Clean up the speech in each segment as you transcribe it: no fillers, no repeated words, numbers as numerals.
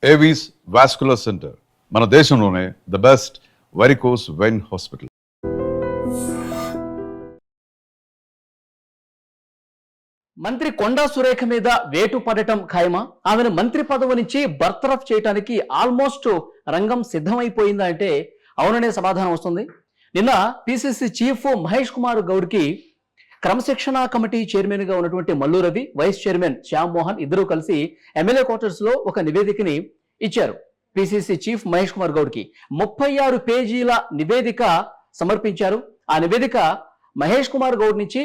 Avis vascular centre మన దేశంలోనే the best varicose vein hospital. మంత్రి కొండా సురేఖ మీద వేటు పడటం ఖాయమా? ఆమెను మంత్రి పదవి నుంచి బర్తరఫ్ చేయడానికి ఆల్మోస్ట్ రంగం సిద్ధమైపోయిందా అంటే అవుననే సమాధానం వస్తుంది. నిన్న పిసిసి చీఫ్ మహేష్ కుమార్ గౌడ్కి క్రమశిక్షణ కమిటీ చైర్మన్ గా ఉన్నటువంటి మల్లు రవి, వైస్ చైర్మన్ శ్యామ్ మోహన్ ఇద్దరూ కలిసి ఎమ్మెల్యే క్వార్టర్స్ లో ఒక నివేదికని ఇచ్చారు. పిసిసి చీఫ్ మహేష్ కుమార్ గౌడ్కి 36 పేజీల నివేదిక సమర్పించారు. ఆ నివేదిక మహేష్ కుమార్ గౌడ్ నుంచి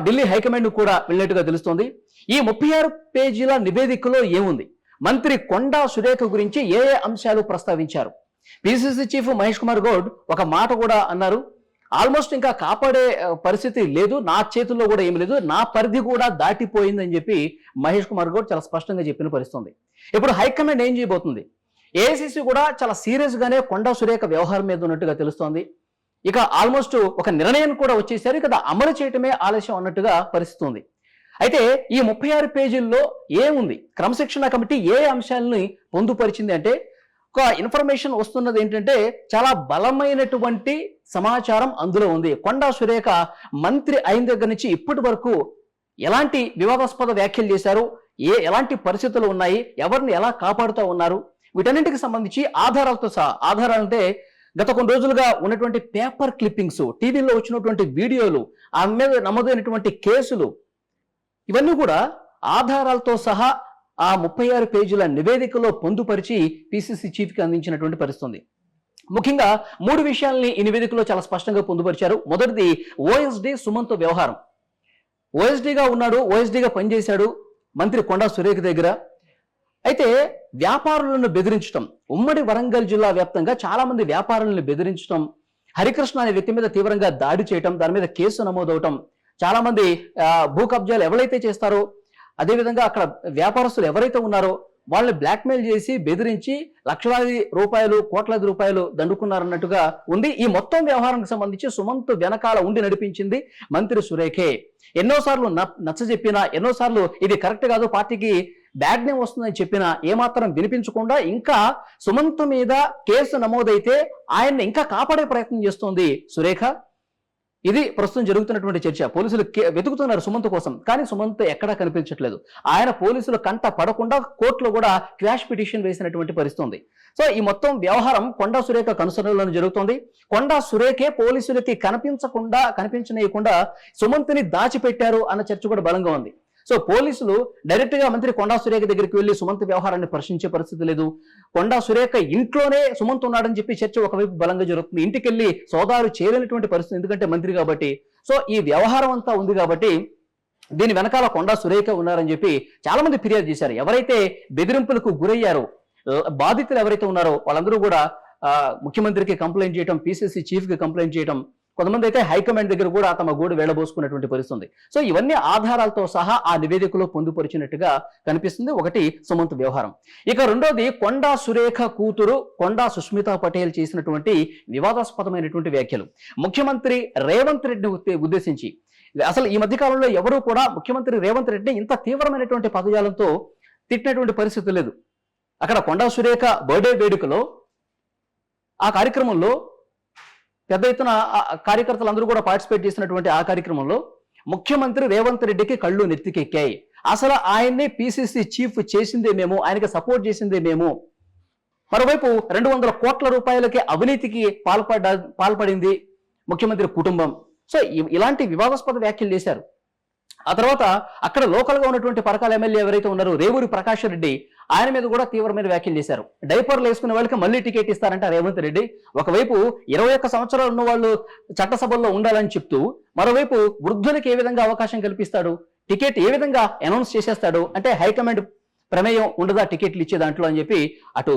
ఢిల్లీ హైకమాండ్ కూడా వెళ్ళినట్టుగా తెలుస్తోంది. ఈ 36 పేజీల నివేదికలో ఏముంది, మంత్రి కొండా సురేఖ గురించి ఏ అంశాలు ప్రస్తావించారు? పిసిసి చీఫ్ మహేష్ కుమార్ గౌడ్ ఒక మాట కూడా అన్నారు, ఆల్మోస్ట్ ఇంకా కాపాడే పరిస్థితి లేదు, నా చేతుల్లో కూడా ఏమి లేదు, నా పరిధి కూడా దాటిపోయిందని చెప్పి మహేష్ కుమార్ గౌడ్ చాలా స్పష్టంగా చెప్పిన పరిస్థితుంది. ఇప్పుడు హైకమాండ్ ఏం చేయబోతుంది? ఏఐసిసి కూడా చాలా సీరియస్ గానే కొండా సురేఖ వ్యవహారం మీద ఉన్నట్టుగా తెలుస్తోంది. ఇక ఆల్మోస్ట్ ఒక నిర్ణయం కూడా వచ్చేసారు, ఇక అమలు చేయటమే ఆలస్యం అన్నట్టుగా పరిస్థితి ఉంది. అయితే ఈ 36 పేజీల్లో ఏముంది, క్రమశిక్షణ కమిటీ ఏ అంశాలని పొందుపరిచింది అంటే ఒక ఇన్ఫర్మేషన్ వస్తున్నది ఏంటంటే చాలా బలమైనటువంటి సమాచారం అందులో ఉంది. కొండా సురేఖ మంత్రి అయిన దగ్గర నుంచి ఇప్పటి వరకు ఎలాంటి వివాదాస్పద వ్యాఖ్యలు చేశారు, ఎలాంటి పరిస్థితులు ఉన్నాయి, ఎవరిని ఎలా కాపాడుతూ ఉన్నారు, వీటన్నింటికి సంబంధించి ఆధారాలతో సహా, ఆధారాలంటే గత కొన్ని రోజులుగా ఉన్నటువంటి పేపర్ క్లిప్పింగ్స్, టీవీలో వచ్చినటువంటి వీడియోలు, ఆమె మీద నమోదైనటువంటి కేసులు, ఇవన్నీ కూడా ఆధారాలతో సహా ఆ 36 పేజీల నివేదికలో పొందుపరిచి పిసిసి చీఫ్కి అందించినటువంటి పరిస్థితుంది. ముఖ్యంగా 3 విషయాల్ని ఈ నివేదికలో చాలా స్పష్టంగా పొందుపరిచారు. మొదటిది ఓఎస్డి సుమంత్ వ్యవహారం. ఓఎస్డిగా ఉన్నాడు, ఓఎస్డిగా పనిచేశాడు మంత్రి కొండా సురేఖ దగ్గర. అయితే వ్యాపారులను బెదిరించడం, ఉమ్మడి వరంగల్ జిల్లా వ్యాప్తంగా చాలా మంది వ్యాపారులను బెదిరించడం, హరికృష్ణ అనే వ్యక్తి మీద తీవ్రంగా దాడి చేయటం, దాని మీద కేసు నమోదవటం, చాలా మంది భూ కబ్జాలు ఎవరైతే చేస్తారో, అదేవిధంగా అక్కడ వ్యాపారస్తులు ఎవరైతే ఉన్నారో వాళ్ళని బ్లాక్మెయిల్ చేసి బెదిరించి లక్షలాది రూపాయలు, కోట్లాది రూపాయలు దండుకున్నారన్నట్టుగా ఉంది. ఈ మొత్తం వ్యవహారానికి సంబంధించి సుమంత్ వెనకాల ఉండి నడిపించింది మంత్రి సురేఖే. ఎన్నోసార్లు నచ్చజెప్పినా, ఎన్నోసార్లు ఇది కరెక్ట్ కాదు, పార్టీకి బ్యాడ్ నేమ్ వస్తుందని చెప్పినా ఏమాత్రం వినిపించకుండా ఇంకా సుమంత్ మీద కేసు నమోదైతే ఆయన్ని ఇంకా కాపాడే ప్రయత్నం చేస్తోంది సురేఖ. ఇది ప్రస్తుతం జరుగుతున్నటువంటి చర్చ. పోలీసులు వెతుకుతున్నారు సుమంత్ కోసం, కానీ సుమంత్ ఎక్కడా కనిపించట్లేదు. ఆయన పోలీసులు కంట పడకుండా కోర్టులో కూడా క్వాష్ పిటిషన్ వేసినటువంటి పరిస్థితి. సో ఈ మొత్తం వ్యవహారం కొండా సురేఖ కనుసరణలోనే జరుగుతోంది. కొండా సురేఖే పోలీసులకి కనిపించనీయకుండా సుమంత్ని దాచిపెట్టారు అన్న చర్చ కూడా బలంగా ఉంది. సో పోలీసులు డైరెక్ట్ గా మంత్రి కొండా సురేఖ దగ్గరికి వెళ్లి సుమంత్ వ్యవహారాన్ని ప్రశ్నించే పరిస్థితి లేదు. కొండా సురేఖ ఇంట్లోనే సుమంత్ ఉన్నాడని చెప్పి చర్చ ఒకవైపు బలంగా జరుగుతుంది. ఇంటికి వెళ్ళి సోదాలు చేయలేనటువంటి పరిస్థితి, ఎందుకంటే మంత్రి కాబట్టి. సో ఈ వ్యవహారం అంతా ఉంది కాబట్టి దీని వెనకాల కొండా సురేఖ ఉన్నారని చెప్పి చాలా మంది ఫిర్యాదు చేశారు. ఎవరైతే బెదిరింపులకు గురయ్యారో, బాధితులు ఎవరైతే ఉన్నారో వాళ్ళందరూ కూడా ముఖ్యమంత్రికి కంప్లైంట్ చేయడం, పిసిసి చీఫ్ కి కంప్లైంట్ చేయడం, కొంతమంది అయితే హైకమాండ్ దగ్గర కూడా తమ గోడు వేళబోసుకున్నటువంటి పరిస్థితి. సో ఇవన్నీ ఆధారాలతో సహా ఆ నివేదికలో పొందుపరిచినట్టుగా కనిపిస్తుంది. ఒకటి సుమంత్ వ్యవహారం. ఇక రెండోది కొండా సురేఖ కూతురు కొండా సుష్మితా పటేల్ చేసినటువంటి వివాదాస్పదమైనటువంటి వ్యాఖ్యలు. ముఖ్యమంత్రి రేవంత్ రెడ్డిని ఉద్దేశించి, అసలు ఈ మధ్య కాలంలో ఎవరూ కూడా ముఖ్యమంత్రి రేవంత్ రెడ్డిని ఇంత తీవ్రమైనటువంటి పదజాలంతో తిట్టినటువంటి పరిస్థితి లేదు. అక్కడ కొండా సురేఖ బర్త్డే వేడుకలో ఆ కార్యక్రమంలో పెద్ద ఎత్తున కార్యకర్తలందరూ కూడా పార్టిసిపేట్ చేసినటువంటి ఆ కార్యక్రమంలో ముఖ్యమంత్రి రేవంత్ రెడ్డికి కళ్ళు నెత్తికెక్కాయి. అసలు ఆయన్ని పిసిసి చీఫ్ చేసిందే మేము, ఆయనకి సపోర్ట్ చేసిందే మేము. మరోవైపు 200 కోట్ల రూపాయలకి అవినీతికి పాల్పడింది ముఖ్యమంత్రి కుటుంబం. సో ఇలాంటి వివాదాస్పద వ్యాఖ్యలు చేశారు. ఆ తర్వాత అక్కడ లోకల్ గా ఉన్నటువంటి పరకాల ఎమ్మెల్యే ఎవరైతే ఉన్నారో రేవూరి ప్రకాష్ రెడ్డి, ఆయన మీద కూడా తీవ్రమైన వ్యాఖ్యలు చేశారు. డైపర్లు వేసుకునే వాళ్ళకి మళ్ళీ టికెట్ ఇస్తారంట రేవంత్ రెడ్డి. ఒకవైపు 21 సంవత్సరాలు ఉన్న వాళ్ళు చట్టసభల్లో ఉండాలని చెప్తూ, మరోవైపు వృద్ధులకు ఏ విధంగా అవకాశం కల్పిస్తాడు, టికెట్ ఏ విధంగా అనౌన్స్ చేసేస్తాడు అంటే హైకమాండ్ ప్రమేయం ఉండదా టికెట్లు ఇచ్చే దాంట్లో అని చెప్పి అటు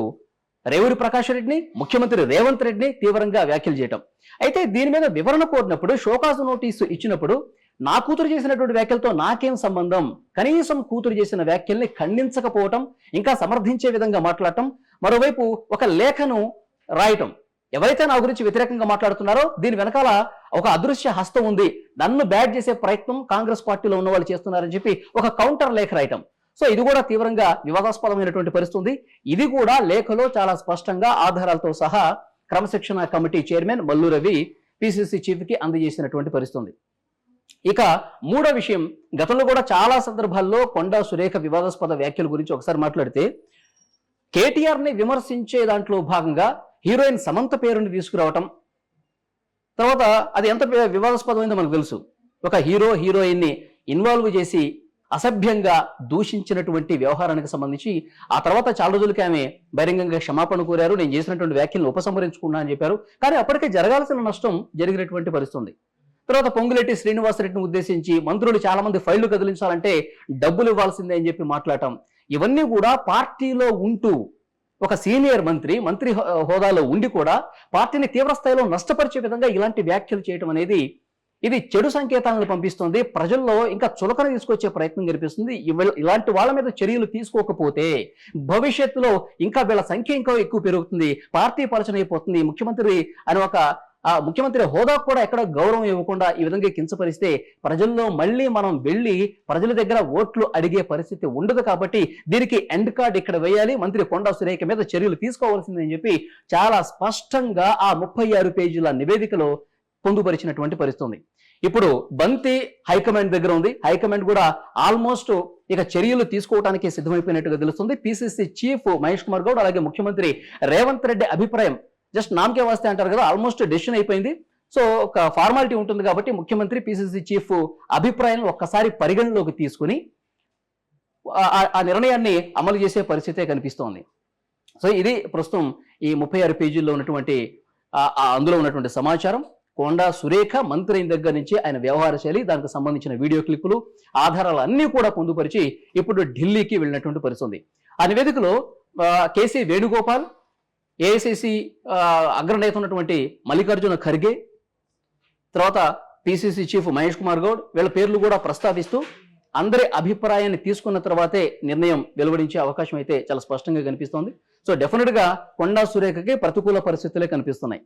రేవూరి ప్రకాష్ రెడ్డిని, ముఖ్యమంత్రి రేవంత్ రెడ్డిని తీవ్రంగా వ్యాఖ్యలు చేయటం. అయితే దీని మీద వివరణ కోరినప్పుడు, షోకాసు నోటీసు ఇచ్చినప్పుడు నా కూతురు చేసినటువంటి వ్యాఖ్యలతో నాకేం సంబంధం, కనీసం కూతురు చేసిన వ్యాఖ్యల్ని ఖండించకపోవటం, ఇంకా సమర్థించే విధంగా మాట్లాడటం, మరోవైపు ఒక లేఖను రాయటం, ఎవరైతే నా గురించి వ్యతిరేకంగా మాట్లాడుతున్నారో దీని వెనకాల ఒక అదృశ్య హస్తం ఉంది, నన్ను బ్యాడ్ చేసే ప్రయత్నం కాంగ్రెస్ పార్టీలో ఉన్న వాళ్ళు చేస్తున్నారని చెప్పి ఒక కౌంటర్ లేఖ రాయటం. సో ఇది కూడా తీవ్రంగా వివాదాస్పదమైనటువంటి పరిస్థితి ఉంది. ఇది కూడా లేఖలో చాలా స్పష్టంగా ఆధారాలతో సహా క్రమశిక్షణ committee chairman Mallu Ravi PCC chief కి అందజేసినటువంటి పరిస్థితి ఉంది. ఇక మూడో విషయం, గతంలో కూడా చాలా సందర్భాల్లో కొండా సురేఖ వివాదాస్పద వ్యాఖ్యల గురించి ఒకసారి మాట్లాడితే, కేటీఆర్ ని విమర్శించే దాంట్లో భాగంగా హీరోయిన్ సమంత పేరుని తీసుకురావటం, తర్వాత అది ఎంత వివాదాస్పదమైందో మనకు తెలుసు. ఒక హీరోయిన్ ని ఇన్వాల్వ్ చేసి అసభ్యంగా దూషించినటువంటి వ్యవహారానికి సంబంధించి ఆ తర్వాత చాలా రోజులకి ఆమె బహిరంగంగా క్షమాపణ కోరారు. నేను చేసినటువంటి వ్యాఖ్యలను ఉపసంహరించుకున్నా అని చెప్పారు. కానీ అప్పటికే జరగాల్సిన నష్టం జరిగినటువంటి పరిస్థితి. తర్వాత పొంగులేటి శ్రీనివాసరెడ్డిని ఉద్దేశించి మంత్రులు చాలా మంది ఫైళ్లు కదిలించాలంటే డబ్బులు ఇవ్వాల్సిందే అని చెప్పి మాట్లాడటం, ఇవన్నీ కూడా పార్టీలో ఉంటూ ఒక సీనియర్ మంత్రి హోదాలో ఉండి కూడా పార్టీని తీవ్రస్థాయిలో నష్టపరిచే విధంగా ఇలాంటి వ్యాఖ్యలు చేయడం అనేది ఇది చెడు సంకేతాలను పంపిస్తుంది. ప్రజల్లో ఇంకా చులకన తీసుకొచ్చే ప్రయత్నం కనిపిస్తుంది. ఇలాంటి వాళ్ళ మీద చర్యలు తీసుకోకపోతే భవిష్యత్తులో ఇంకా వీళ్ళ సంఖ్య ఇంకా ఎక్కువ పెరుగుతుంది, పార్టీ పలచన అయిపోతుంది. ముఖ్యమంత్రి హోదా కూడా ఎక్కడ గౌరవం ఇవ్వకుండా ఈ విధంగా కించపరిస్తే ప్రజల్లో మళ్ళీ మనం వెళ్ళి ప్రజల దగ్గర ఓట్లు అడిగే పరిస్థితి ఉండదు. కాబట్టి దీనికి ఎండ్ కార్డ్ ఇక్కడ వేయాలి, మంత్రి కొండా సురేఖ మీద చర్యలు తీసుకోవాల్సిందని చెప్పి చాలా స్పష్టంగా ఆ 36 పేజీల నివేదికలో పొందుపరిచినటువంటి పరిస్థితి. ఇప్పుడు బంతి హైకమాండ్ దగ్గర ఉంది. హైకమాండ్ కూడా ఆల్మోస్ట్ ఇక చర్యలు తీసుకోవడానికి సిద్ధమైపోయినట్టుగా తెలుస్తుంది. పిసిసి చీఫ్ మహేష్ కుమార్ గౌడ్ అలాగే ముఖ్యమంత్రి రేవంత్ రెడ్డి అభిప్రాయం జస్ట్ నామకే వాస్తే అంటారు కదా, ఆల్మోస్ట్ డెసిషన్ అయిపోయింది. సో ఒక ఫార్మాలిటీ ఉంటుంది కాబట్టి ముఖ్యమంత్రి పిసిసి చీఫ్ అభిప్రాయాన్ని ఒక్కసారి పరిగణలోకి తీసుకుని ఆ నిర్ణయాన్ని అమలు చేసే పరిస్థితే కనిపిస్తోంది. సో ఇది ప్రస్తుతం ఈ 36 పేజీల్లో ఉన్నటువంటి అందులో ఉన్నటువంటి సమాచారం. కొండా సురేఖ మంత్రి అయిన దగ్గర నుంచి ఆయన వ్యవహార శైలి, దానికి సంబంధించిన వీడియో క్లిప్పులు, ఆధారాలు అన్నీ కూడా పొందుపరిచి ఇప్పుడు ఢిల్లీకి వెళ్ళినటువంటి పరిస్థితి. ఆ నివేదికలో కేసీ వేణుగోపాల్, ఏఐసిసి అగ్రనేత ఉన్నటువంటి మల్లికార్జున ఖర్గే, తర్వాత పిసిసి చీఫ్ మహేష్ కుమార్ గౌడ్, వీళ్ళ పేర్లు కూడా ప్రస్తావిస్తూ అందరి అభిప్రాయాన్ని తీసుకున్న తర్వాతే నిర్ణయం వెలువడించే అవకాశం అయితే చాలా స్పష్టంగా కనిపిస్తోంది. సో డెఫినెట్ గా కొండా సురేఖకి ప్రతికూల పరిస్థితులే కనిపిస్తున్నాయి.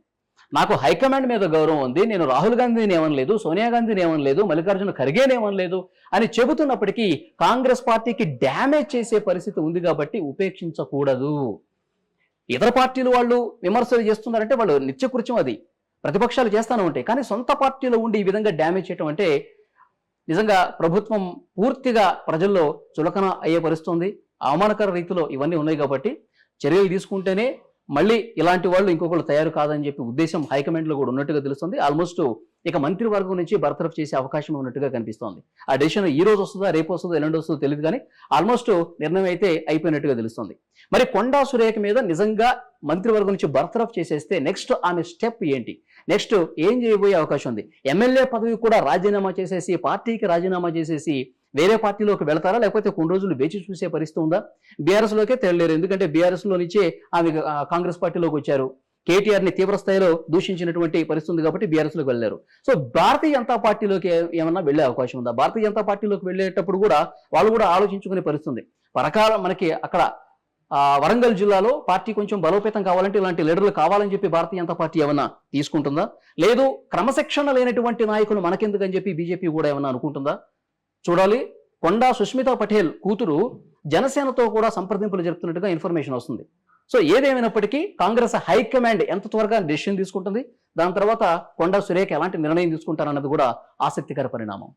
నాకు హైకమాండ్ మీద గౌరవం ఉంది, నేను రాహుల్ గాంధీని ఏమనలేదు, సోనియా గాంధీని ఏమనలేదు, మల్లికార్జున ఖర్గేని ఏమనలేదు అని చెబుతున్నప్పటికీ కాంగ్రెస్ పార్టీకి డ్యామేజ్ చేసే పరిస్థితి ఉంది కాబట్టి ఉపేక్షించకూడదు. ఇతర పార్టీలు వాళ్ళు విమర్శలు చేస్తున్నారంటే వాళ్ళు నిత్యకృత్యం, అది ప్రతిపక్షాలు చేస్తానే ఉంటాయి. కానీ సొంత పార్టీలో ఉండి ఈ విధంగా డ్యామేజ్ చేయడం అంటే నిజంగా ప్రభుత్వం పూర్తిగా ప్రజల్లో చులకన అయ్యే పరిస్థితుంది. అవమానకర రీతిలో ఇవన్నీ ఉన్నాయి కాబట్టి చర్యలు తీసుకుంటేనే మళ్ళీ ఇలాంటి వాళ్ళు ఇంకొకళ్ళు తయారు కాదని చెప్పి ఉద్దేశం హైకమాండ్ లో కూడా ఉన్నట్టుగా తెలుస్తుంది. ఆల్మోస్ట్ ఇక మంత్రివర్గం నుంచి బర్తరఫ్ చేసే అవకాశం ఉన్నట్టుగా కనిపిస్తోంది. ఆ డెసిషన్ ఈ రోజు వస్తుందా, రేపు వస్తుందో, ఎల్లుండి వస్తుందో తెలియదు, కానీ ఆల్మోస్ట్ నిర్ణయం అయితే అయిపోయినట్టుగా తెలుస్తుంది. మరి కొండా సురేఖ మీద నిజంగా మంత్రివర్గం నుంచి బర్తరఫ్ చేసేస్తే నెక్స్ట్ ఆమె స్టెప్ ఏంటి, నెక్ట్ ఏం చేయబోయే అవకాశం ఉంది? ఎమ్మెల్యే పదవి కూడా రాజీనామా చేసేసి, పార్టీకి రాజీనామా చేసేసి వేరే పార్టీలోకి వెళతారా, లేకపోతే కొన్ని రోజులు వేచి చూసే పరిస్థితి ఉందా? బీఆర్ఎస్ లోకే తెరలేరు, ఎందుకంటే బీఆర్ఎస్ లో నుంచే ఆమె కాంగ్రెస్ పార్టీలోకి వచ్చారు. కేటీఆర్ ని తీవ్ర స్థాయిలో దూషించినటువంటి పరిస్థితి కాబట్టి బీఆర్ఎస్ లోకి వెళ్ళారు. సో భారతీయ జనతా పార్టీలోకి ఏమన్నా వెళ్లే అవకాశం ఉందా? భారతీయ జనతా పార్టీలోకి వెళ్ళేటప్పుడు కూడా వాళ్ళు కూడా ఆలోచించుకునే పరిస్థితి. పరకాల మనకి అక్కడ వరంగల్ జిల్లాలో పార్టీ కొంచెం బలోపేతం కావాలంటే ఇలాంటి లీడర్లు కావాలని చెప్పి భారతీయ జనతా పార్టీ ఏమన్నా తీసుకుంటుందా? లేదు క్రమశిక్షణ లేనటువంటి నాయకులు మనకెందుకని చెప్పి బీజేపీ కూడా ఏమన్నా అనుకుంటుందా? చూడాలి. కొండా సుష్మితా పటేల్ కూతురు జనసేనతో కూడా సంప్రదింపులు జరుపుతున్నట్టుగా ఇన్ఫర్మేషన్ వస్తుంది. సో ఏదేమైనప్పటికీ కాంగ్రెస్ హైకమాండ్ ఎంత త్వరగా డెసిషన్ తీసుకుంటుంది, దాని తర్వాత కొండా సురేఖ ఎలాంటి నిర్ణయం తీసుకుంటారన్నది కూడా ఆసక్తికర పరిణామం.